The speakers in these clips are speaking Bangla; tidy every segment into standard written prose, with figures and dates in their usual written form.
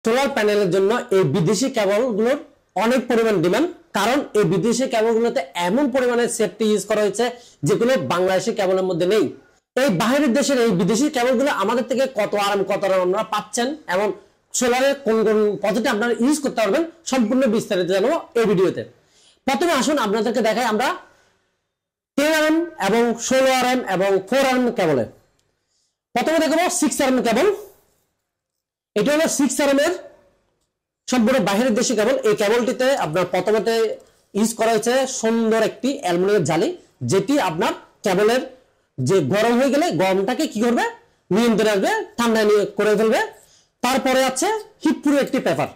সোলার প্যানেলের জন্য এই বিদেশি কেবলগুলোর অনেক পরিমাণ ডিমান্ড, কারণ এই বিদেশি কেবলগুলোতে এমন পরিমাণে সেফটি ইউজ করা হয়েছে যেগুলো বাংলাদেশি কেবলের মধ্যে নেই। এই বাইরের দেশের এই বিদেশি কেবলগুলো আমাদের থেকে কত আরাম আপনারা পাচ্ছেন এবং সোলারের কোন কোন পদ্ধতি আপনারা ইউজ করতে পারবেন সম্পূর্ণ বিস্তারিত জানাবো এই ভিডিওতে। প্রথমে আসুন আপনাদেরকে দেখাই আমরা 10 RM এবং 16 RM এবং 4 RM কেবলের। প্রথমে দেখবো 6 RM কেবল। এটা হলো 6 RM এর সম্পূর্ণ বাইরের দেশি কেবল। এই কেবলটিতে আপনার প্রথমে ইউজ করা হয়েছে সুন্দর একটি অ্যালুমিনিয়ামের জালি, যেটি আপনার কেবলের যে গরম হয়ে গেলে গরমটাকে কি করবে, নিয়ন্ত্রণে আসবে, ঠান্ডা করে ফেলবে। তারপরে আছে হিটপ্রুফ একটি পেপার।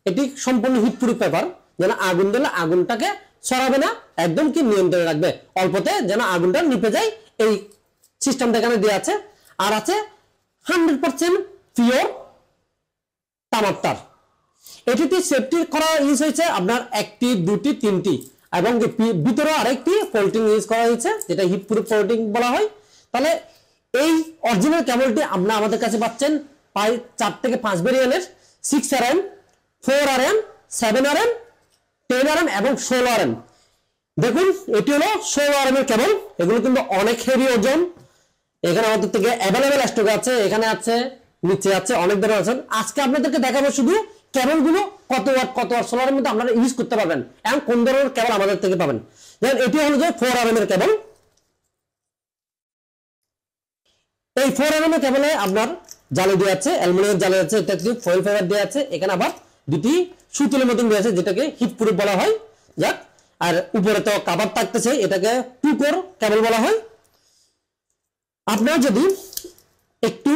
এটি সম্পূর্ণ হিটপ্রুফ পেপার, যেন আগুন দিলে আগুনটাকে ছড়াবে না, একদম কি নিয়ন্ত্রণে রাখবে, অল্পতে যেন আগুনটা নিভে যায়, এই সিস্টেমটা এখানে দেওয়া আছে। আর আছে 100% পিওর তামার তার। এটিতে সেফটি করা ইউজ হয়েছে আপনার একটি, দুটি, তিনটি, এবং ভিতরে আরেকটি ফোল্ডিং ইউজ করা হয়েছে, যেটা হিটপ্রুফ ফোল্ডিং বলা হয়। তাহলে এই অরিজিনাল কেবলটি আপনারা আমাদের কাছে পাচ্ছেন প্রায় 4 থেকে 5 ভেরিয়েন্টের 6 RM, 4 RM, 7 RM, 10 RM এবং 16 RM। দেখুন এটি হলো 16 RM এর কেবল। এগুলো কিন্তু অনেক হেভি ওজন। এখানে আমাদের থেকে অ্যাভেলেবেল স্টক আছে, এখানে আছে, নিচে আছে, অনেক ধরনের আছে। আজকে আপনাদেরকে দেখাবো শুধু কেবলগুলো কত ওয়াট সোলারের মধ্যে আপনারা ইউজ করতে পারবেন এবং কোন ধরনের কেবল আমাদের থেকে পাবেন। যেমন এটি হলো যে 4 RM এর কেবল। এই 4 RM এর কেবলে আপনার জালি দেওয়া আছে, অ্যালুমিনিয়াম জালি আছে, এটা কি ফয়েল ফাইবার দেওয়া আছে। এখানে আবার দুটি সুতলের মতন দেওয়া আছে, যেটাকে হিট প্রুফ বলা হয়। যাক, আর উপরে তো কভার থাকতেছে, এটাকে 2 কোর কেবল বলা হয়। আপনারা যদি একটু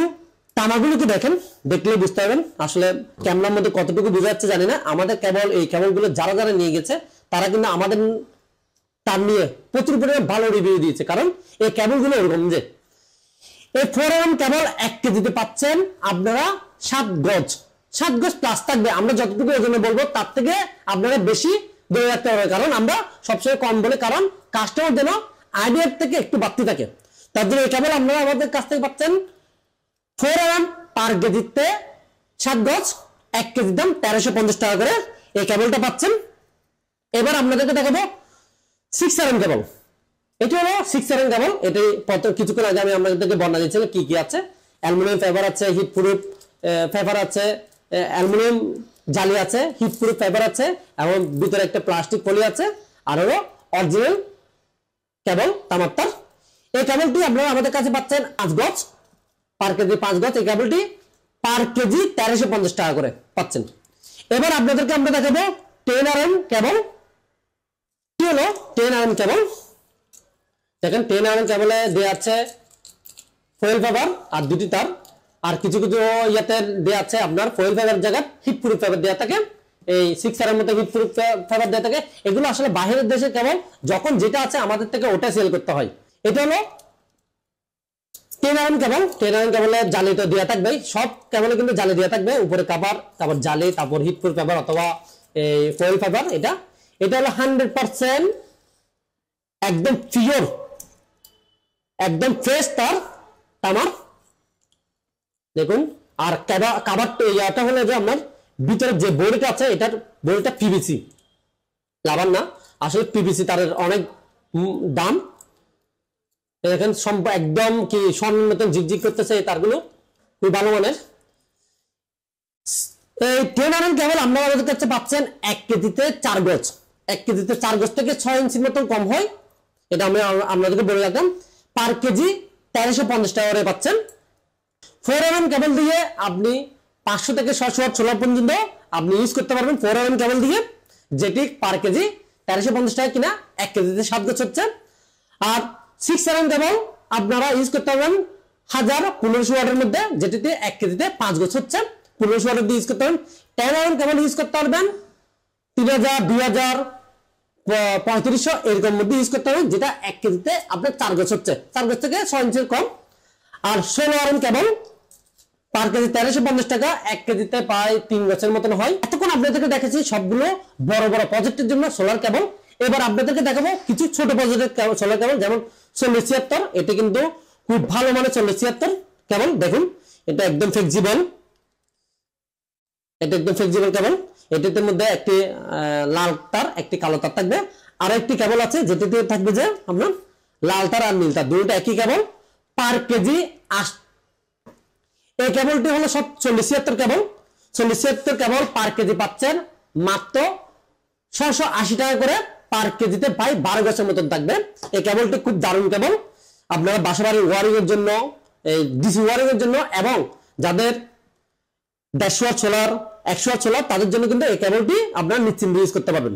তামাগুলোকে দেখেন, দেখলে বুঝতে পারবেন আসলে ক্যামেরার মধ্যে কতটুকু বোঝা যাচ্ছে জানি না। আমাদের কেবল এই কেবলগুলো যারা যারা নিয়ে গেছে তারা কিন্তু আমাদের তার নিয়ে প্রচুর পরিমাণে ভালো রিভিউ দিয়েছে, কারণ এই কেবলগুলো এরকম যে এই 4 RM কেবল 1 কেজিতে পাচ্ছেন আপনারা 7 গজ। 7 গজ প্লাস থাকবে। আমরা যতটুকু ওজনে বলবো তার থেকে আপনারা বেশি ধরে রাখতে হবে, কারণ আমরা সবসময় কম বলি, কারণ কাস্টমার যেন আইডিয়ার থেকে একটু বাড়তি থাকে। তার জন্য এই কেবল আপনারা আমাদের কাছ থেকে পাচ্ছেন 4 RM পার কেজিতে 7 গজ, 1 কেজির দাম 1350 টাকা করে এই কেবলটা পাচ্ছেন। এবার আপনাদেরকে দেখাবো 6 RM কেবল। এটি হলো 6 RM কেবল। এটি কিছুক্ষণ আগে আমি আপনাদেরকে বর্ণনা দিয়েছিলাম কি কি আছে। অ্যালুমিনিয়াম ফাইবার আছে, হিট প্রুফ ফাইবার আছে, অ্যালুমিনিয়াম জালি আছে, হিট প্রুফ ফাইবার আছে, এবং ভিতরে একটা প্লাস্টিক পলি আছে, আর হলো অরিজিনাল কেবল তামার তার। এই কেবলটি আপনারা আমাদের কাছে পাচ্ছেন 5 গজ পার কেজি, 5 গজ। এই কেবলটি পার কেজি 1350 টাকা করে পাচ্ছেন। এবার আপনাদেরকে আমরা দেখাবো 10 RM কেবল। কি হলো 10 RM কেবল? দেখেন 10 RM কেবলে দেওয়া আছে ফয়েল ফাইবার আর দুটি তার, আর কিছু কিছু ইয়াতে দেওয়া আছে আপনার ফয়েল ফাইবার জায়গায় হিট প্রুফ ফাইবার দেওয়া থাকে। এই 6 RM মধ্যে হিট প্রুফ ফাইবার দেওয়া থাকে। এগুলো আসলে বাইরের দেশে কেবল, যখন যেটা আছে আমাদের থেকে ওটা সেল করতে হয়। এটা হলো 10 RM কেবল। 10 RM কেবলে জালি তো দেওয়া থাকবে, সব কেবলে কিন্তু জালি দেওয়া থাকবে, উপরে কভার, তারপর জালি, তারপর হিট প্রুফ ফাইবার অথবা এই ফয়েল ফাইবার। এটা হলো 100% একদম পিওর, একদম ফ্রেশ তার তামার। দেখুন, আর কাভারটা এটা হলো যে আপনার ভিতরে যে বডিটা আছে, এটার বডিটা পিভিসি, লাভার না, আসলে পিভিসি তারের অনেক দাম। দেখেন একদম কি স্বর্ণের মতন ঝিকঝিক করতেছে এই তারগুলো, খুব ভালো মানের। এই 10 RM কেবল আপনারা আমাদের কাছে পাচ্ছেন 1 কেজিতে 4 গজ। 1 কেজিতে 4 গজ থেকে 6 ইঞ্চির মতন কম হয়, এটা আমি আপনাদেরকে বলে রাখলাম। পার কেজি 1350 টাকা করে পাচ্ছেন। 4 RM কেবল দিয়ে আপনি 500 থেকে 600 ওয়াট সোলার পর্যন্ত আপনি ইউজ করতে পারবেন 4 RM কেবল দিয়ে, যেটি পার কেজি 1350 টাকা কিনা, 1 কেজিতে 7 গজ হচ্ছে। আর 6 RM কেবল আপনারা ইউজ করতে পারবেন 1500 ওয়াটের মধ্যে, যেটিতে 1 কেজিতে 5 গজ হচ্ছে, 1500 ওয়াটের দিয়ে ইউজ করতে পারবেন। 10 RM কেবল ইউজ করতে পারবেন 3000, 2000, 3500 এরকম মধ্যে ইউজ করতে পারবেন, যেটা 1 কেজিতে আপনার 4 গজ হচ্ছে, 4 গজ থেকে 6 ইঞ্চির কম। আর 16 RM কেবল পার কেজি 1350 টাকা, 1 কেজিতে প্রায় 3 গজের মতন হয়। এতক্ষণ আপনাদেরকে দেখেছি সবগুলো বড় বড় প্রজেক্টের জন্য সোলার কেবল। এবার আপনাদেরকে দেখাবো কিছু ছোট প্রজেক্টের সোলার কেবল, যেমন 4076। এটি কিন্তু খুব ভালো মানের 4076 কেবল। দেখুন এটা একদম ফ্লেক্সিবল, এটা একদম ফ্লেক্সিবল কেবল। এটার মধ্যে একটি লাল তার একটি কালো তার থাকবে, আর একটি কেবল আছে যেটাতে থাকবে যে আপনার লাল তার আর নীল তার দুটো একই কেবল, পার কেজি এই কেবলটি হলো সব 40-76 কেবল। 40-76 কেবল পার কেজি পাচ্ছেন মাত্র 680 টাকা করে পার কেজিতে, প্রায় 12 গজের মতন থাকবে। এই কেবলটি খুব দারুণ কেবল, আপনারা বাসাবাড়ির ওয়ারিং এর জন্য, ডিসি ওয়ারিং এর জন্য, এবং যাদের 150 ওয়াট সোলার 100 ওয়াট সোলার তাদের জন্য কিন্তু এই কেবলটি আপনারা নিশ্চিন্তে ইউজ করতে পারবেন।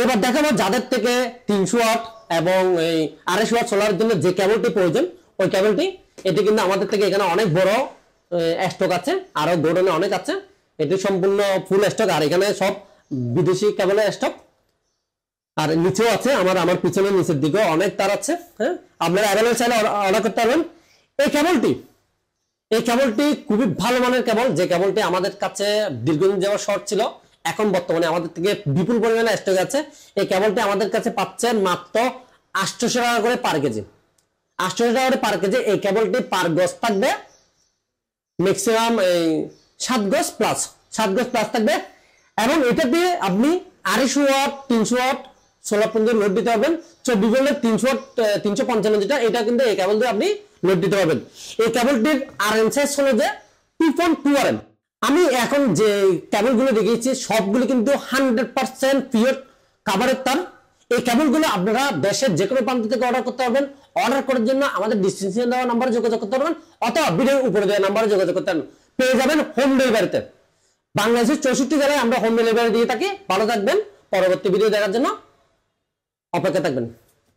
এবার দেখাবো যাদের থেকে 300 ওয়াট এবং এই 250 ওয়াট সোলারের জন্য যে কেবলটি প্রয়োজন ওই কেবলটি, এটি কিন্তু আমাদের থেকে এখানে অনেক বড় স্টক আছে, আরো গোডাউনে অনেক আছে, এটি সম্পূর্ণ ফুল স্টক। আর এখানে সব বিদেশি কেবলের স্টক, আর নিচেও আছে আমার পিছনে নিচের দিকেও অনেক তার আছে। হ্যাঁ, আপনারা অ্যাভেলেবল চাইলে অর্ডার করতে পারবেন। এই কেবলটি খুবই ভালো মানের কেবল, যে কেবলটি আমাদের কাছে দীর্ঘদিন যাওয়া শর্ট ছিল, এখন বর্তমানে আমাদের থেকে বিপুল পরিমাণে স্টক আছে। এই কেবলটি আমাদের কাছে পাচ্ছেন মাত্র 800 টাকা করে পার কেজি। 800 টাকা করে পার কেজি। এই কেবলটি পার গজ থাকবে ম্যাক্সিমাম এই 7 গজ প্লাস থাকবে, এবং এটা দিয়ে আপনি 250 ওয়াট 300 ওয়াট সোলার পর্যন্ত লোড দিতে পারবেন। 24 ভোল্টের 300 ওয়াট 355 যেটা, এটা কিন্তু এই কেবল দিয়ে আপনি লোড দিতে পারবেন। এই কেবলটির আরএম সাইজ হলো যে 2.2 আরএম। আমি এখন যে কেবলগুলো দেখিয়েছি সবগুলো কিন্তু 100% পিওর কাভারের তার। এই কেবলগুলো আপনারা দেশের যে কোনো প্রান্ত থেকে অর্ডার করতে পারবেন। অর্ডার করার জন্য আমাদের ডিসক্রিপশনে দেওয়া নাম্বারে যোগাযোগ করতে পারবেন, অথবা ভিডিওর উপরে দেওয়া নাম্বারে যোগাযোগ করতে পারবেন। পেয়ে যাবেন হোম ডেলিভারিতে। বাংলাদেশের 64 জেলায় আমরা হোম ডেলিভারি দিয়ে থাকি। ভালো থাকবেন, পরবর্তী ভিডিও দেখার জন্য অপেক্ষা থাকবেন।